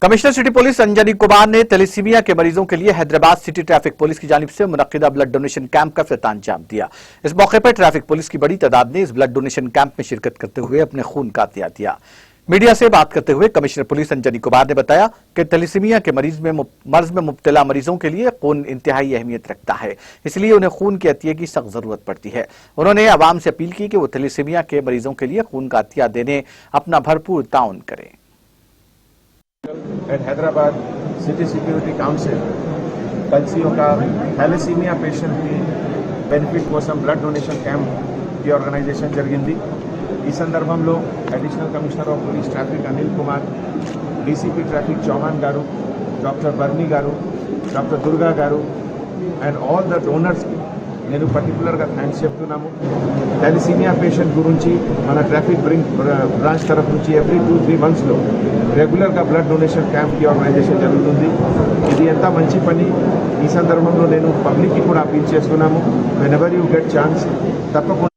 Commissioner city police Anjani Kumar ने thalassaemia के मरीजों के लिए हैदराबाद सिटी ट्रैफिक पुलिस की जानिब से मुनक्किदा ब्लड डोनेशन कैंप का इफ्तिताम अंजाम दिया। इस मौके पर ट्रैफिक पुलिस की बड़ी तादाद ने इस ब्लड डोनेशन कैंप में शिरकत करते हुए अपने खून का अतिया दिया। मीडिया से बात करते हुए कमिश्नर पुलिस अंजनी कुमार ने बताया कि थैलेसीमिया के मर्ज में मुब्तला मरीजों के लिए खून इंतहाई अहमियत रखता है, इसलिए उन्हें खून के अतिये की सख्त जरूरत पड़ती है। उन्होंने आवाम से अपील की कि वो थैलेसीमिया के मरीजों के लिए खून का अतिया देने अपना भरपूर ताउन करें। at Hyderabad City Security Council కలిసి ఒక థాలసీమియా పేషెంట్ కి బెనిఫిట్ కోసం బ్లడ్ డొనేషన్ క్యాంప్ కి ఆర్గనైజేషన్ జరిగింది। ఈ సందర్భంలో additional commissioner of police traffic Anil Kumar, DCP traffic Chauhan garu, doctor బర్నీ గారు, డాక్టర్ దుర్గా గారు అండ్ ఆల్ ద డోనర్స్ కి నేను పర్టికులర్గా థ్యాంక్స్ చెప్తున్నాము। థాలసీమియా పేషెంట్ గురించి మన ట్రాఫిక్ బ్రాంచ్ తరఫు నుంచి ఎవ్రీ 2-3 మంత్స్లో రెగ్యులర్గా బ్లడ్ డొనేషన్ క్యాంప్కి ఆర్గనైజేషన్ జరుగుతుంది। ఇది ఎంత మంచి పని। ఈ సందర్భంలో నేను పబ్లిక్కి కూడా అపీల్ చేస్తున్నాము, when ever you get chance తప్పకుండా